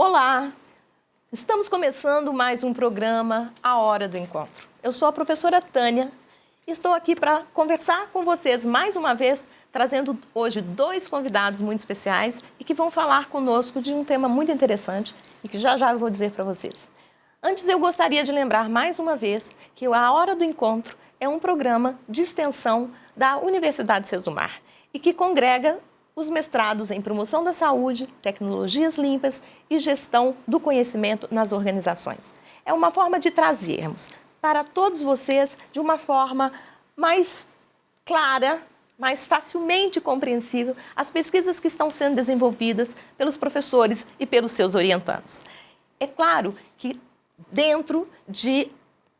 Olá! Estamos começando mais um programa, A Hora do Encontro. Eu sou a professora Tânia e estou aqui para conversar com vocês mais uma vez, trazendo hoje dois convidados muito especiais e que vão falar conosco de um tema muito interessante e que já eu vou dizer para vocês. Antes, eu gostaria de lembrar mais uma vez que A Hora do Encontro é um programa de extensão da Universidade Sesumar e que congrega os mestrados em promoção da saúde, tecnologias limpas e gestão do conhecimento nas organizações. É uma forma de trazermos para todos vocês de uma forma mais clara, mais facilmente compreensível, as pesquisas que estão sendo desenvolvidas pelos professores e pelos seus orientandos. É claro que dentro de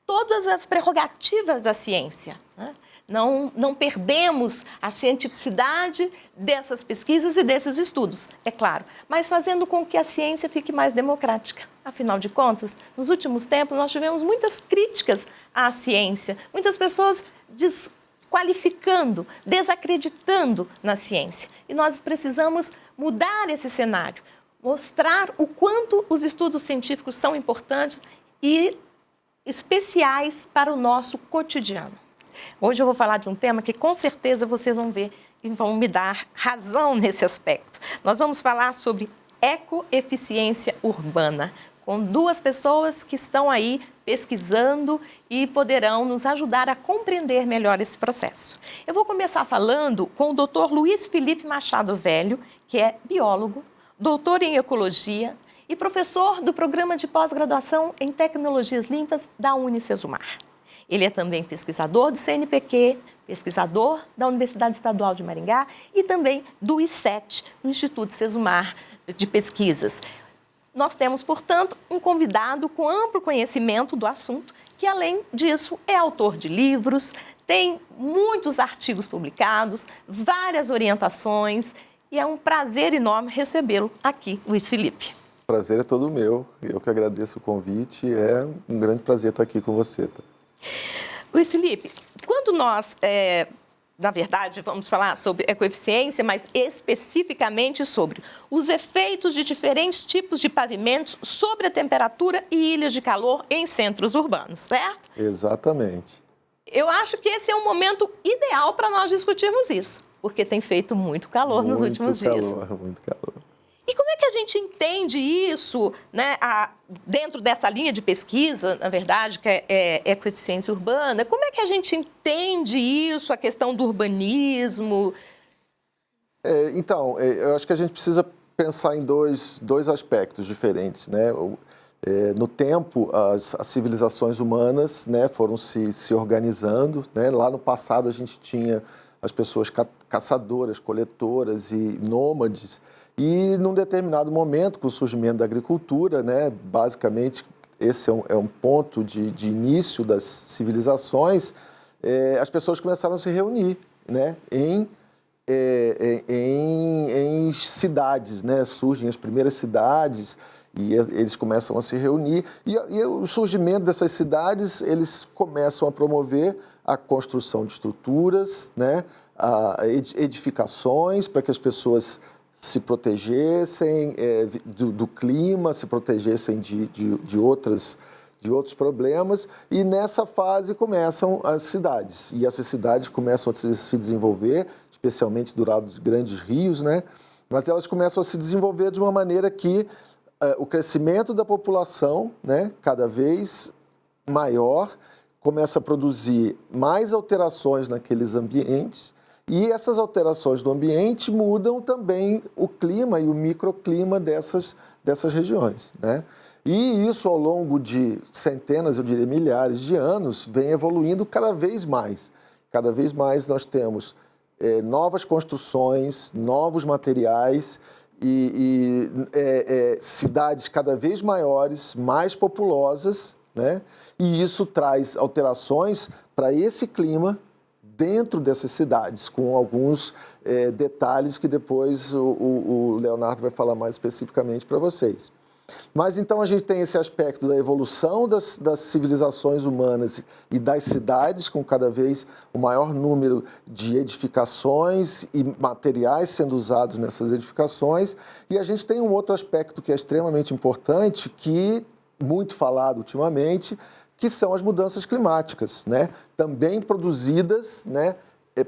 todas as prerrogativas da ciência, né? Não perdemos a cientificidade dessas pesquisas e desses estudos, é claro, mas fazendo com que a ciência fique mais democrática. Afinal de contas, nos últimos tempos nós tivemos muitas críticas à ciência, muitas pessoas desqualificando, desacreditando na ciência. E nós precisamos mudar esse cenário, mostrar o quanto os estudos científicos são importantes e especiais para o nosso cotidiano. Hoje eu vou falar de um tema que com certeza vocês vão ver e vão me dar razão nesse aspecto. Nós vamos falar sobre ecoeficiência urbana, com duas pessoas que estão aí pesquisando e poderão nos ajudar a compreender melhor esse processo. Eu vou começar falando com o Dr. Luiz Felipe Machado Velho, que é biólogo, doutor em ecologia e professor do programa de pós-graduação em tecnologias limpas da Unicesumar. Ele é também pesquisador do CNPq, pesquisador da Universidade Estadual de Maringá e também do I7, do Instituto Sesumar de Pesquisas. Nós temos, portanto, um convidado com amplo conhecimento do assunto, que, além disso, é autor de livros, tem muitos artigos publicados, várias orientações, e é um prazer enorme recebê-lo aqui, Luiz Felipe. O prazer é todo meu, eu que agradeço o convite, é um grande prazer estar aqui com você. Tá? Luiz Felipe, quando nós, na verdade, vamos falar sobre ecoeficiência, mas especificamente sobre os efeitos de diferentes tipos de pavimentos sobre a temperatura e ilhas de calor em centros urbanos, certo? Exatamente. Eu acho que esse é um momento ideal para nós discutirmos isso, porque tem feito muito calor nos últimos dias. Muito calor. E como é que a gente entende isso, né, dentro dessa linha de pesquisa, na verdade, que é ecoeficiência urbana? Como é que a gente entende isso, a questão do urbanismo? Então, eu acho que a gente precisa pensar em dois aspectos diferentes, né? No tempo, as civilizações humanas, né, foram se organizando, né? Lá no passado a gente tinha as pessoas caçadoras, coletoras e nômades. E, num determinado momento, com o surgimento da agricultura, né, basicamente, esse é um ponto de início das civilizações, as pessoas começaram a se reunir, né, em cidades, né, surgem as primeiras cidades e eles começam a se reunir. E o surgimento dessas cidades, eles começam a promover a construção de estruturas, né, edificações para que as pessoas se protegessem do clima, se protegessem de outros problemas. E nessa fase começam as cidades. E essas cidades começam a se desenvolver, especialmente do lado dos grandes rios, né? Mas elas começam a se desenvolver de uma maneira que o crescimento da população, né, cada vez maior, começa a produzir mais alterações naqueles ambientes. E essas alterações do ambiente mudam também o clima e o microclima dessas regiões, né? E isso, ao longo de centenas, eu diria milhares de anos, vem evoluindo cada vez mais. Cada vez mais nós temos novas construções, novos materiais e cidades cada vez maiores, mais populosas, né? E isso traz alterações para esse clima dentro dessas cidades, com alguns detalhes que depois o Leonardo vai falar mais especificamente para vocês. Mas então a gente tem esse aspecto da evolução das civilizações humanas e das cidades, com cada vez o maior número de edificações e materiais sendo usados nessas edificações. E a gente tem um outro aspecto que é extremamente importante, que muito falado ultimamente, que são as mudanças climáticas, né? Também produzidas, né?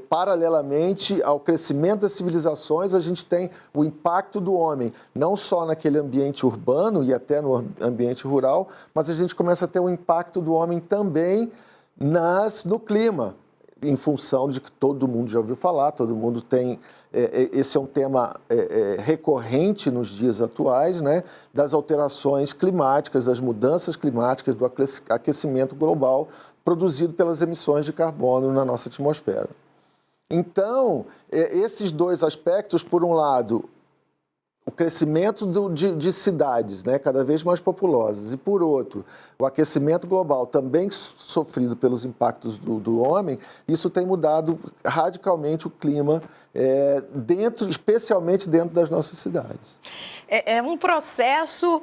Paralelamente ao crescimento das civilizações, a gente tem o impacto do homem, não só naquele ambiente urbano e até no ambiente rural, mas a gente começa a ter o impacto do homem também no clima, em função de que todo mundo já ouviu falar, todo mundo tem... Esse é um tema recorrente nos dias atuais, né, das alterações climáticas, das mudanças climáticas, do aquecimento global produzido pelas emissões de carbono na nossa atmosfera. Então, esses dois aspectos, por um lado, o crescimento de cidades, né, cada vez mais populosas, e por outro, o aquecimento global também sofrido pelos impactos do homem, isso tem mudado radicalmente o clima, especialmente dentro das nossas cidades. É um processo,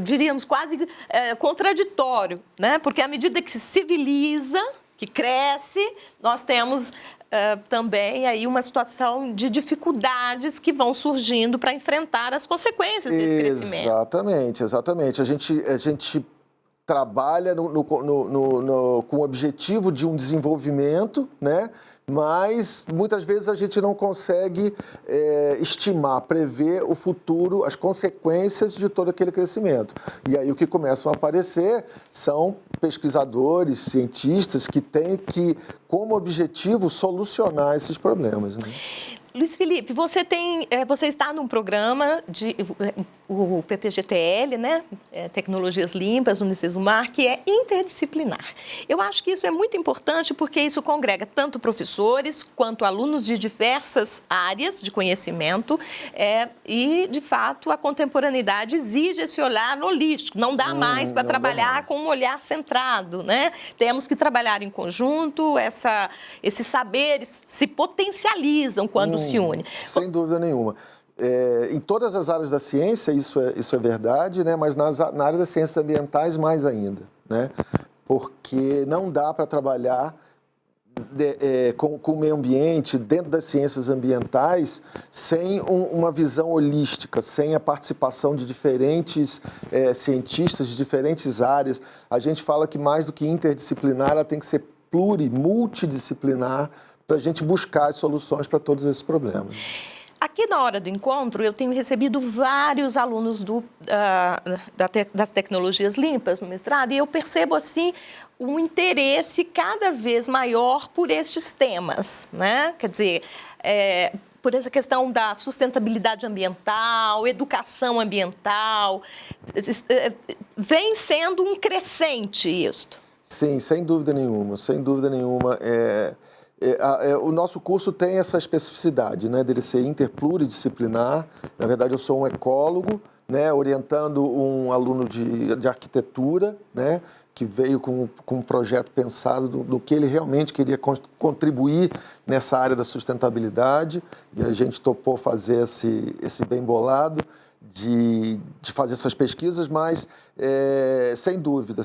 diríamos, quase contraditório, né? Porque à medida que se civiliza, que cresce, nós temos também aí uma situação de dificuldades que vão surgindo para enfrentar as consequências desse crescimento. Exatamente. A gente trabalha com o objetivo de um desenvolvimento, né? Mas muitas vezes a gente não consegue estimar, prever o futuro, as consequências de todo aquele crescimento. E aí o que começam a aparecer são pesquisadores, cientistas que têm que, como objetivo, solucionar esses problemas, né? Luiz Felipe, você está num programa o PPGTL, né? Tecnologias Limpas, Unicesumar, que é interdisciplinar. Eu acho que isso é muito importante porque isso congrega tanto professores quanto alunos de diversas áreas de conhecimento e, de fato, a contemporaneidade exige esse olhar holístico. Não dá mais para trabalhar com um olhar centrado, né? Temos que trabalhar em conjunto, esses saberes se potencializam quando se une. Sem dúvida nenhuma. Em todas as áreas da ciência isso é verdade, né? Mas na área das ciências ambientais mais ainda, né? Porque não dá para trabalhar com o meio ambiente dentro das ciências ambientais sem uma visão holística, sem a participação de diferentes cientistas de diferentes áreas. A gente fala que mais do que interdisciplinar, ela tem que ser multidisciplinar para a gente buscar as soluções para todos esses problemas. Aqui na Hora do Encontro, eu tenho recebido vários alunos das tecnologias limpas no mestrado e eu percebo, assim, um interesse cada vez maior por estes temas, né? Quer dizer, por essa questão da sustentabilidade ambiental, educação ambiental, vem sendo um crescente isto. Sim, sem dúvida nenhuma, sem dúvida nenhuma. O nosso curso tem essa especificidade, né, dele ser interpluridisciplinar. Na verdade, eu sou um ecólogo, né, orientando um aluno de arquitetura, né, que veio com um projeto pensado no que ele realmente queria contribuir nessa área da sustentabilidade. E a gente topou fazer esse bem bolado de fazer essas pesquisas, mas sem dúvida,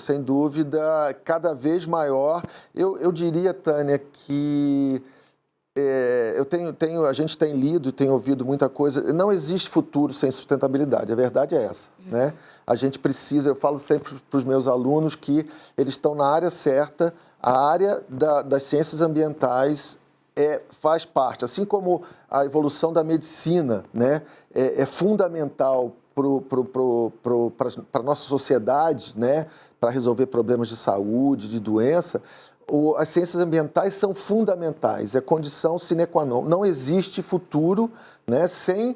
cada vez maior. Eu diria, Tânia, que a gente tem lido e tem ouvido muita coisa. Não existe futuro sem sustentabilidade, a verdade é essa, né? A gente precisa, eu falo sempre para os meus alunos que eles estão na área certa, a área das ciências ambientais faz parte, assim como a evolução da medicina, né, é fundamental para a nossa sociedade, né, para resolver problemas de saúde, de doença. As ciências ambientais são fundamentais, é condição sine qua non. Não existe futuro, né, sem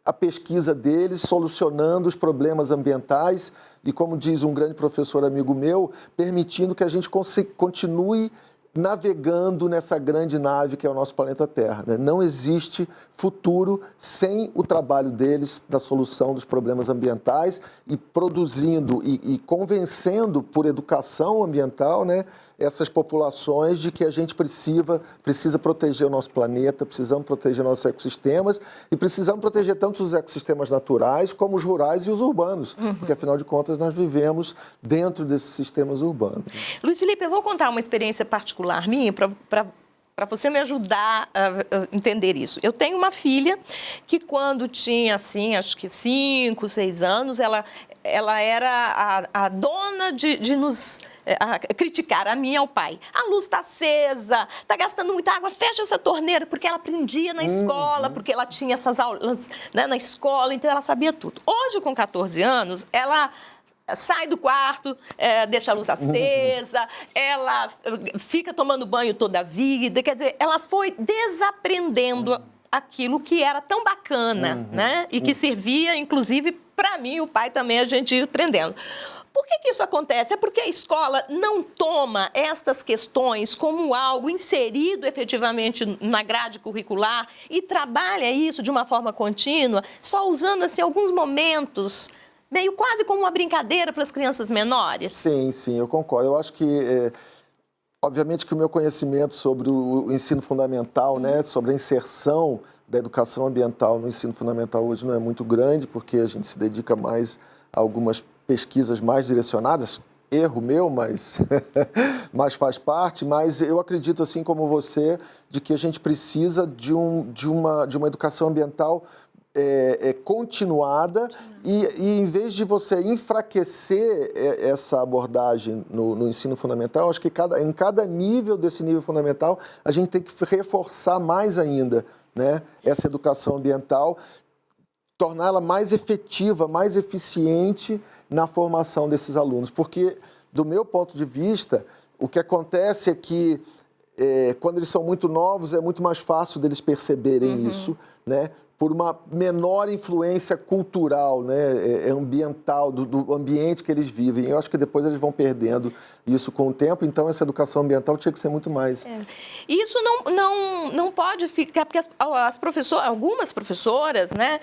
a pesquisa deles solucionando os problemas ambientais e, como diz um grande professor amigo meu, permitindo que a gente continue navegando nessa grande nave que é o nosso planeta Terra, né? Não existe futuro sem o trabalho deles na solução dos problemas ambientais e produzindo e convencendo por educação ambiental, né, essas populações de que a gente precisa proteger o nosso planeta, precisamos proteger nossos ecossistemas e precisamos proteger tanto os ecossistemas naturais como os rurais e os urbanos, porque afinal de contas nós vivemos dentro desses sistemas urbanos. Luiz Felipe, eu vou contar uma experiência particular minha para você me ajudar a entender isso. Eu tenho uma filha que quando tinha, assim, acho que 5, 6 anos, ela era a dona de nos criticar, a mim e ao pai. A luz está acesa, está gastando muita água, fecha essa torneira, porque ela aprendia na escola, porque ela tinha essas aulas, né, na escola, então ela sabia tudo. Hoje, com 14 anos, ela sai do quarto, deixa a luz acesa, ela fica tomando banho toda a vida, quer dizer, ela foi desaprendendo aquilo que era tão bacana, né? E que servia, inclusive, para mim e o pai também, a gente ir aprendendo. Por que isso acontece? É porque a escola não toma estas questões como algo inserido efetivamente na grade curricular e trabalha isso de uma forma contínua, só usando assim, alguns momentos, meio quase como uma brincadeira para as crianças menores? Sim, eu concordo. Eu acho que, obviamente, que o meu conhecimento sobre o ensino fundamental, né, sobre a inserção da educação ambiental no ensino fundamental hoje não é muito grande, porque a gente se dedica mais a algumas pesquisas mais direcionadas. Erro meu, mas faz parte. Mas eu acredito, assim como você, de que a gente precisa de uma educação ambiental continuada e em vez de você enfraquecer essa abordagem no ensino fundamental, acho que em cada nível desse nível fundamental a gente tem que reforçar mais ainda, né, essa educação ambiental, torná-la mais efetiva, mais eficiente na formação desses alunos, porque do meu ponto de vista o que acontece é que quando eles são muito novos é muito mais fácil deles perceberem isso, né? Por uma menor influência cultural, né, ambiental, do ambiente que eles vivem. Eu acho que depois eles vão perdendo isso com o tempo, então essa educação ambiental tinha que ser muito mais. Isso não pode ficar, porque algumas professoras, né,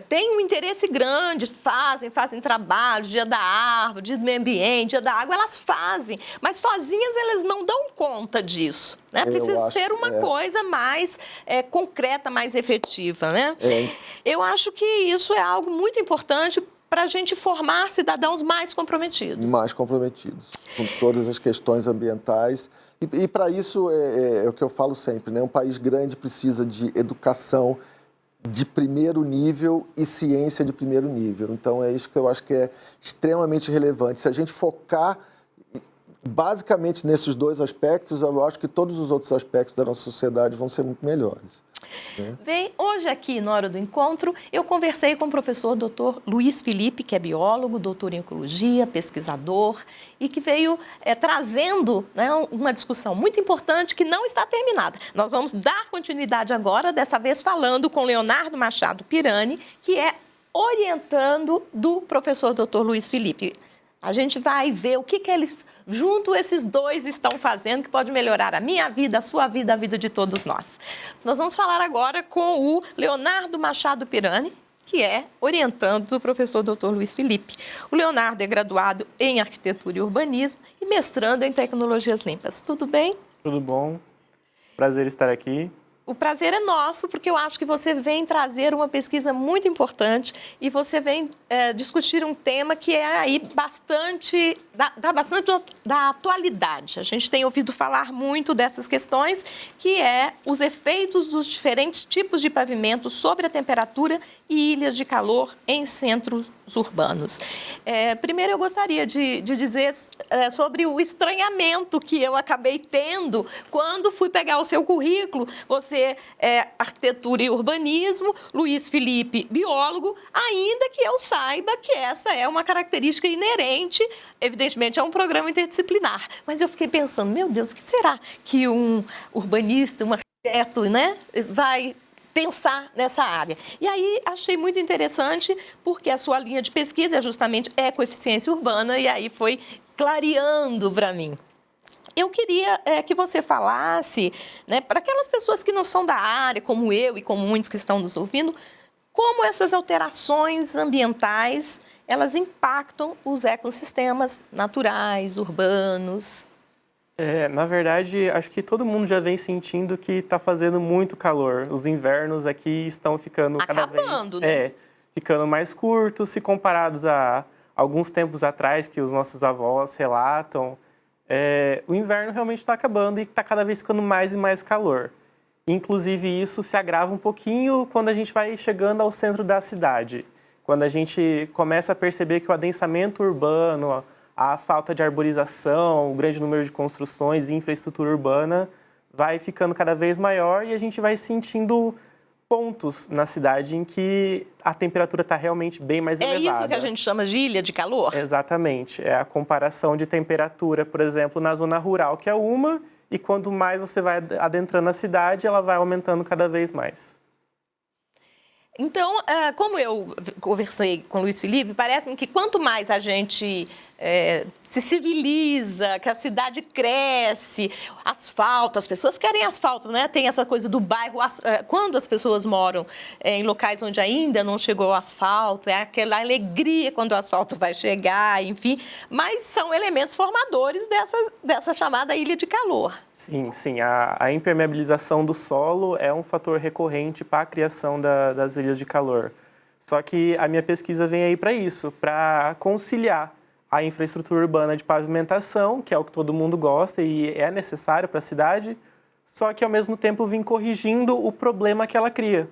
têm um interesse grande, fazem trabalhos, dia da árvore, dia do meio ambiente, dia da água, elas fazem, mas sozinhas elas não dão conta disso, né? Precisa ser uma coisa mais concreta, mais efetiva, né? Eu acho que isso é algo muito importante para a gente formar cidadãos mais comprometidos. Mais comprometidos com todas as questões ambientais. E para isso é o que eu falo sempre, né? Um país grande precisa de educação de primeiro nível e ciência de primeiro nível. Então é isso que eu acho que é extremamente relevante. Se a gente focar basicamente nesses dois aspectos, eu acho que todos os outros aspectos da nossa sociedade vão ser muito melhores. Bem, hoje aqui na Hora do Encontro, eu conversei com o professor Dr. Luiz Felipe, que é biólogo, doutor em ecologia, pesquisador, e que veio trazendo, né, uma discussão muito importante que não está terminada. Nós vamos dar continuidade agora, dessa vez falando com Leonardo Machado Pirani, que é orientando do professor Dr. Luiz Felipe. A gente vai ver o que eles, junto esses dois, estão fazendo que pode melhorar a minha vida, a sua vida, a vida de todos nós. Nós vamos falar agora com o Leonardo Machado Pirani, que é orientando do professor Dr. Luiz Felipe. O Leonardo é graduado em Arquitetura e Urbanismo e mestrando em Tecnologias Limpas. Tudo bem? Tudo bom. Prazer estar aqui. O prazer é nosso, porque eu acho que você vem trazer uma pesquisa muito importante e você vem discutir um tema que é aí bastante da atualidade. A gente tem ouvido falar muito dessas questões, que é os efeitos dos diferentes tipos de pavimento sobre a temperatura e ilhas de calor em centros urbanos. Primeiro, eu gostaria de dizer sobre o estranhamento que eu acabei tendo quando fui pegar o seu currículo. Você é arquitetura e urbanismo, Luiz Felipe, biólogo, ainda que eu saiba que essa é uma característica inerente, evidentemente, é um programa interdisciplinar. Mas eu fiquei pensando, meu Deus, o que será que um urbanista, um arquiteto, né, vai pensar nessa área? E aí achei muito interessante, porque a sua linha de pesquisa é justamente ecoeficiência urbana, e aí foi clareando para mim. Eu queria que você falasse, né, para aquelas pessoas que não são da área, como eu e como muitos que estão nos ouvindo, como essas alterações ambientais, elas impactam os ecossistemas naturais, urbanos. Na verdade, acho que todo mundo já vem sentindo que está fazendo muito calor. Os invernos aqui estão ficando cada vez... Acabando, né? Ficando mais curtos se comparados a alguns tempos atrás que os nossos avós relatam. O inverno realmente está acabando e está cada vez ficando mais e mais calor. Inclusive, isso se agrava um pouquinho quando a gente vai chegando ao centro da cidade. Quando a gente começa a perceber que o adensamento urbano, a falta de arborização, o grande número de construções e infraestrutura urbana vai ficando cada vez maior e a gente vai sentindo pontos na cidade em que a temperatura está realmente bem mais elevada. É isso que a gente chama de ilha de calor? Exatamente. É a comparação de temperatura, por exemplo, na zona rural, que é uma, e quanto mais você vai adentrando a cidade, ela vai aumentando cada vez mais. Então, como eu conversei com o Luiz Felipe, parece-me que quanto mais a gente se civiliza, que a cidade cresce, asfalto, as pessoas querem asfalto, né? Tem essa coisa do bairro, quando as pessoas moram em locais onde ainda não chegou o asfalto, é aquela alegria quando o asfalto vai chegar, enfim, mas são elementos formadores dessa chamada ilha de calor. Sim. A impermeabilização do solo é um fator recorrente para a criação das ilhas de calor. Só que a minha pesquisa vem aí para isso, para conciliar a infraestrutura urbana de pavimentação, que é o que todo mundo gosta e é necessário para a cidade, só que ao mesmo tempo vim corrigindo o problema que ela cria.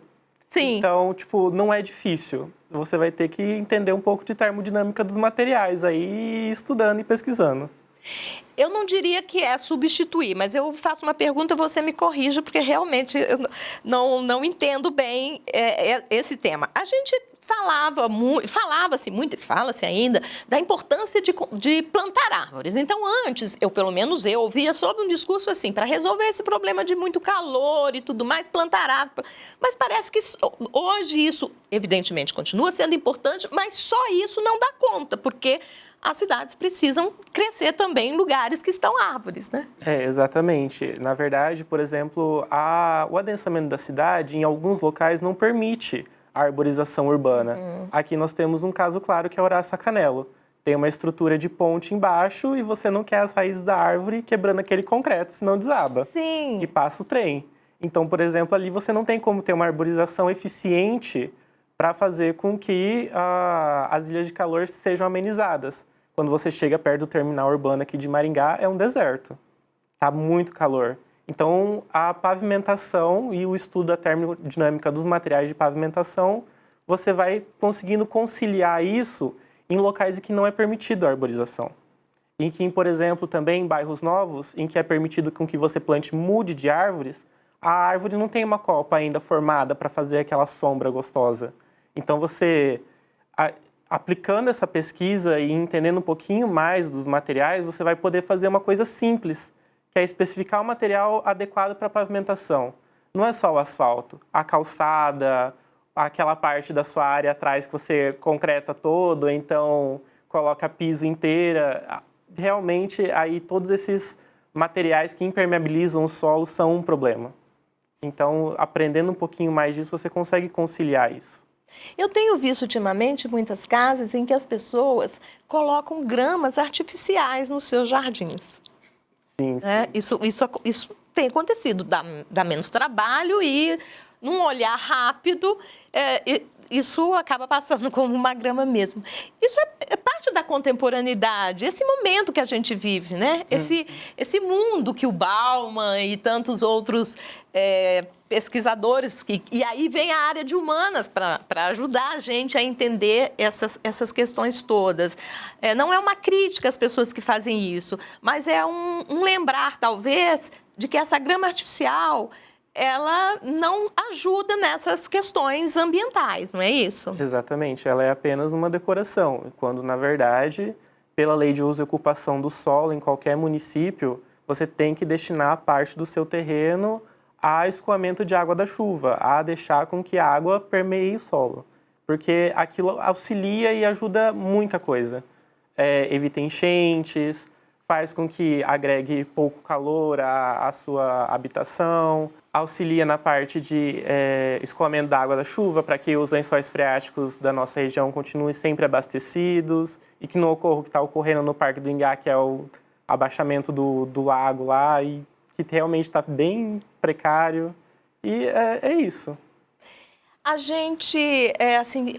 Sim. Então, não é difícil. Você vai ter que entender um pouco de termodinâmica dos materiais aí, estudando e pesquisando. Eu não diria que é substituir, mas eu faço uma pergunta e você me corrija, porque realmente eu não entendo bem esse tema. A gente falava-se muito, e fala-se ainda, da importância de plantar árvores. Então, antes, pelo menos eu ouvia sobre um discurso assim, para resolver esse problema de muito calor e tudo mais, plantar árvores. Mas parece que hoje isso, evidentemente, continua sendo importante, mas só isso não dá conta, porque as cidades precisam crescer também em lugares que estão árvores, né? Exatamente. Na verdade, por exemplo, o adensamento da cidade, em alguns locais, não permite a arborização urbana. Aqui nós temos um caso claro que é Horácio Acanelo. Tem uma estrutura de ponte embaixo e você não quer as raízes da árvore quebrando aquele concreto, senão desaba. Sim. E passa o trem. Então, por exemplo, ali você não tem como ter uma arborização eficiente para fazer com que as ilhas de calor sejam amenizadas. Quando você chega perto do terminal urbano aqui de Maringá, é um deserto. Tá muito calor. Então, a pavimentação e o estudo da termodinâmica dos materiais de pavimentação, você vai conseguindo conciliar isso em locais em que não é permitido a arborização. Em que, por exemplo, também em bairros novos, em que é permitido com que você plante mude de árvores, a árvore não tem uma copa ainda formada para fazer aquela sombra gostosa. Então, você, aplicando essa pesquisa e entendendo um pouquinho mais dos materiais, você vai poder fazer uma coisa simples, que é especificar o material adequado para a pavimentação. Não é só o asfalto, a calçada, aquela parte da sua área atrás que você concreta todo, então coloca piso inteira. Realmente, aí todos esses materiais que impermeabilizam o solo são um problema. Então, aprendendo um pouquinho mais disso, você consegue conciliar isso. Eu tenho visto ultimamente muitas casas em que as pessoas colocam gramas artificiais nos seus jardins. Sim. Isso tem acontecido, dá menos trabalho e, num olhar rápido, isso acaba passando como uma grama mesmo. Isso é parte da contemporaneidade, esse momento que a gente vive, né? Esse mundo que o Bauman e tantos outros pesquisadores, e aí vem a área de humanas para ajudar a gente a entender essas questões todas. Não é uma crítica às pessoas que fazem isso, mas é um lembrar, talvez, de que essa grama artificial ela não ajuda nessas questões ambientais, não é isso? Exatamente, ela é apenas uma decoração, quando, na verdade, pela lei de uso e ocupação do solo em qualquer município, você tem que destinar parte do seu terreno a escoamento de água da chuva, a deixar com que a água permeie o solo, porque aquilo auxilia e ajuda muita coisa. Evita enchentes, faz com que agregue pouco calor à sua habitação, auxilia na parte de escoamento da água da chuva para que os lençóis freáticos da nossa região continuem sempre abastecidos e que não ocorra o que está ocorrendo no Parque do Ingá, que é abaixamento do lago lá, e que realmente está bem precário. E é isso. A gente, assim,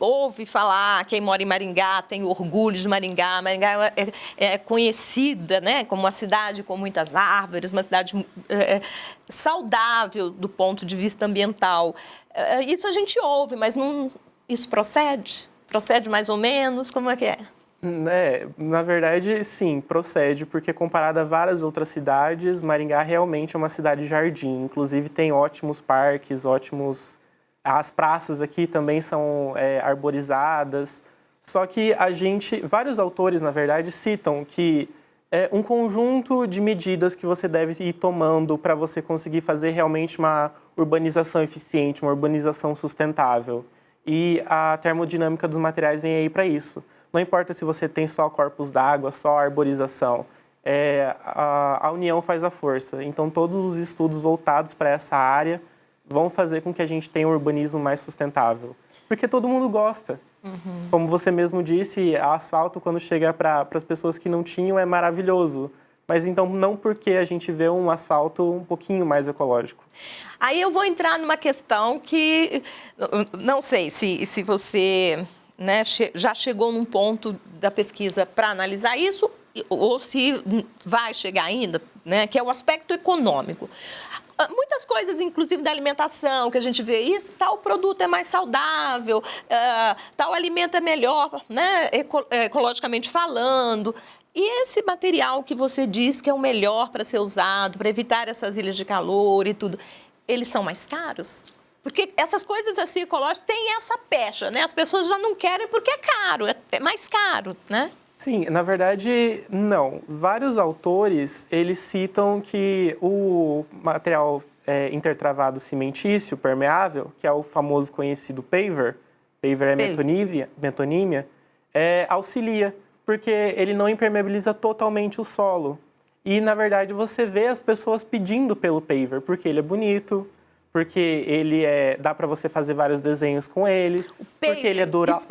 ouve falar, quem mora em Maringá tem orgulho de Maringá. Maringá é conhecida, né, como uma cidade com muitas árvores, uma cidade saudável do ponto de vista ambiental. Isso a gente ouve, mas não, isso procede? Procede mais ou menos? Como é que é? Na verdade, sim, procede, porque comparado a várias outras cidades, Maringá realmente é uma cidade jardim. Inclusive tem ótimos parques, As praças aqui também são arborizadas. Só que vários autores, na verdade, citam que é um conjunto de medidas que você deve ir tomando para você conseguir fazer realmente uma urbanização eficiente, uma urbanização sustentável. E a termodinâmica dos materiais vem aí para isso. Não importa se você tem só corpos d'água, só arborização, a união faz a força. Então, todos os estudos voltados para essa área vão fazer com que a gente tenha um urbanismo mais sustentável. Porque todo mundo gosta. Uhum. Como você mesmo disse, asfalto, quando chega para as pessoas que não tinham, é maravilhoso. Mas então, não porque a gente vê um asfalto um pouquinho mais ecológico. Aí eu vou entrar numa questão que não sei se você, né, já chegou num ponto da pesquisa para analisar isso, ou se vai chegar ainda, né, que é o aspecto econômico. Muitas coisas, inclusive da alimentação, que a gente vê, isso, tal produto é mais saudável, tal alimento é melhor, né, ecologicamente falando. E esse material que você diz que é o melhor para ser usado, para evitar essas ilhas de calor e tudo, eles são mais caros? Porque essas coisas assim ecológicas têm essa pecha, né? As pessoas já não querem porque é caro, é mais caro, né? Sim, na verdade, não. Vários autores, eles citam que o material intertravado cimentício permeável, que é o famoso conhecido paver é metonímia, auxilia, porque ele não impermeabiliza totalmente o solo. E, na verdade, você vê as pessoas pedindo pelo paver, porque ele é bonito, porque ele dá para você fazer vários desenhos com ele, porque ele é durável.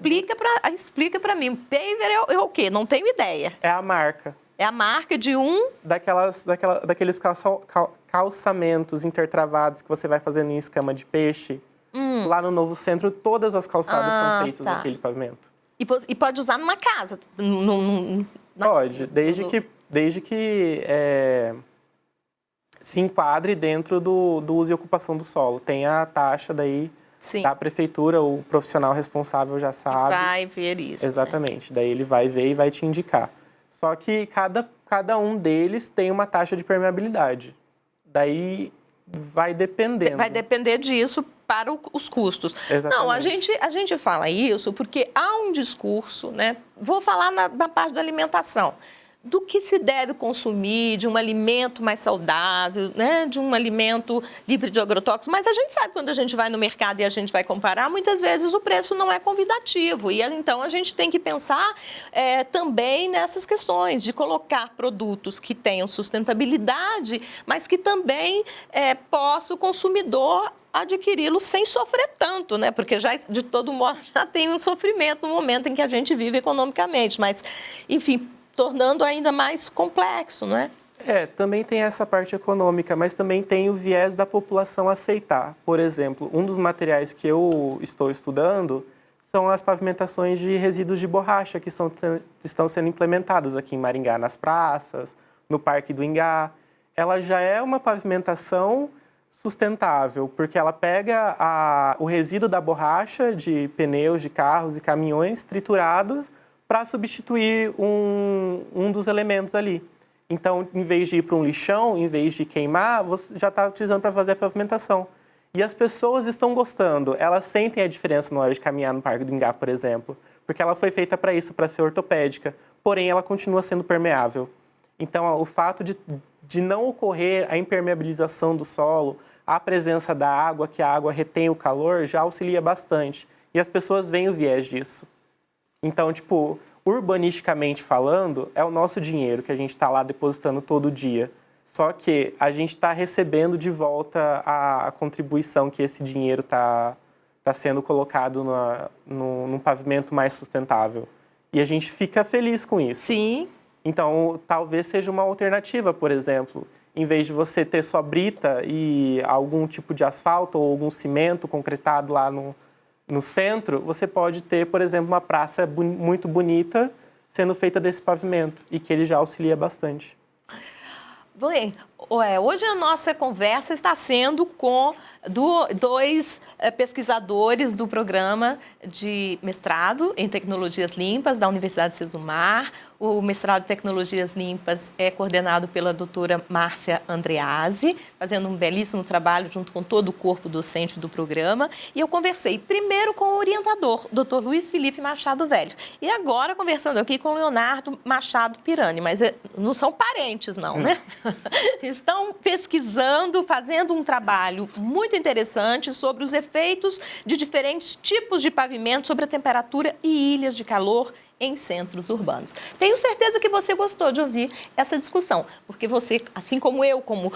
Explica para mim, o paver é o quê? Não tenho ideia. É a marca. É a marca de daqueles calçamentos intertravados que você vai fazendo em escama de peixe. Lá no Novo Centro, todas as calçadas são feitas daquele pavimento. E pode usar numa casa? Pode, desde que se enquadre dentro do uso e ocupação do solo. Tem a taxa daí da prefeitura, o profissional responsável já sabe. Vai ver isso. Exatamente, daí ele vai ver e vai te indicar. Só que cada um deles tem uma taxa de permeabilidade. Daí vai dependendo. Vai depender disso para os custos. Exatamente. Não, a gente fala isso porque há um discurso, né? Vou falar na parte da alimentação, do que se deve consumir, de um alimento mais saudável, né? De um alimento livre de agrotóxicos. Mas a gente sabe, quando a gente vai no mercado e a gente vai comparar, muitas vezes o preço não é convidativo. E então a gente tem que pensar também nessas questões de colocar produtos que tenham sustentabilidade, mas que também possa o consumidor adquiri-lo sem sofrer tanto, né? Porque já, de todo modo, já tem um sofrimento no momento em que a gente vive economicamente. Mas, enfim, tornando ainda mais complexo, não é? Também tem essa parte econômica, mas também tem o viés da população aceitar. Por exemplo, um dos materiais que eu estou estudando são as pavimentações de resíduos de borracha que estão sendo implementadas aqui em Maringá, nas praças, no Parque do Ingá. Ela já é uma pavimentação sustentável, porque ela pega o resíduo da borracha de pneus de carros e caminhões triturados para substituir um dos elementos ali. Então, em vez de ir para um lixão, em vez de queimar, você já está utilizando para fazer a pavimentação. E as pessoas estão gostando, elas sentem a diferença na hora de caminhar no Parque do Ingá, por exemplo, porque ela foi feita para isso, para ser ortopédica, porém ela continua sendo permeável. Então, o fato de não ocorrer a impermeabilização do solo, a presença da água, que a água retém o calor, já auxilia bastante. E as pessoas veem o viés disso. Então, urbanisticamente falando, é o nosso dinheiro que a gente está lá depositando todo dia. Só que a gente está recebendo de volta a contribuição que esse dinheiro está sendo colocado num pavimento mais sustentável. E a gente fica feliz com isso. Sim. Então, talvez seja uma alternativa, por exemplo, em vez de você ter só brita e algum tipo de asfalto ou algum cimento concretado lá no centro, você pode ter, por exemplo, uma praça muito bonita sendo feita desse pavimento e que ele já auxilia bastante. Bem, hoje a nossa conversa está sendo com dois pesquisadores do programa de mestrado em Tecnologias Limpas da Universidade Sesumar. O mestrado em Tecnologias Limpas é coordenado pela doutora Márcia Andreazzi, fazendo um belíssimo trabalho junto com todo o corpo docente do programa. E eu conversei primeiro com o orientador, doutor Luiz Felipe Machado Velho. E agora conversando aqui com o Leonardo Machado Pirani, mas não são parentes não, né? Estão pesquisando, fazendo um trabalho muito interessante sobre os efeitos de diferentes tipos de pavimento sobre a temperatura e ilhas de calor em centros urbanos. Tenho certeza que você gostou de ouvir essa discussão, porque você, assim como eu, como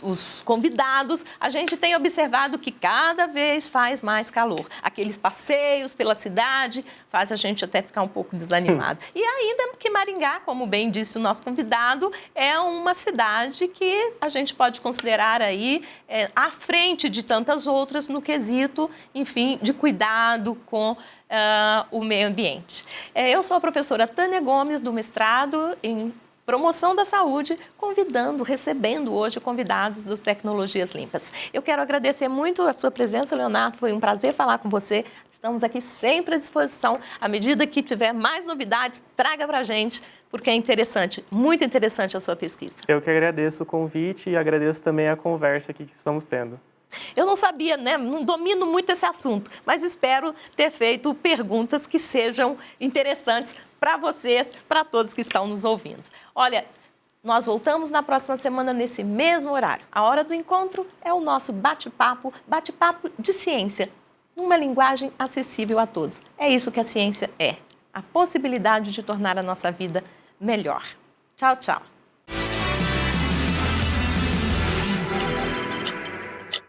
os convidados, a gente tem observado que cada vez faz mais calor. Aqueles passeios pela cidade faz a gente até ficar um pouco desanimado. E ainda que Maringá, como bem disse o nosso convidado, é uma cidade que a gente pode considerar aí à frente de tantas outras no quesito, enfim, de cuidado com o meio ambiente. Eu sou a professora Tânia Gomes, do mestrado em Promoção da Saúde, recebendo hoje convidados das Tecnologias Limpas. Eu quero agradecer muito a sua presença, Leonardo, foi um prazer falar com você. Estamos aqui sempre à disposição. À medida que tiver mais novidades, traga para a gente, porque é interessante, muito interessante a sua pesquisa. Eu que agradeço o convite e agradeço também a conversa aqui que estamos tendo. Eu não sabia, né? Não domino muito esse assunto, mas espero ter feito perguntas que sejam interessantes para vocês, para todos que estão nos ouvindo. Olha, nós voltamos na próxima semana nesse mesmo horário. A hora do encontro é o nosso bate-papo de ciência, numa linguagem acessível a todos. É isso que a ciência é, a possibilidade de tornar a nossa vida melhor. Tchau, tchau.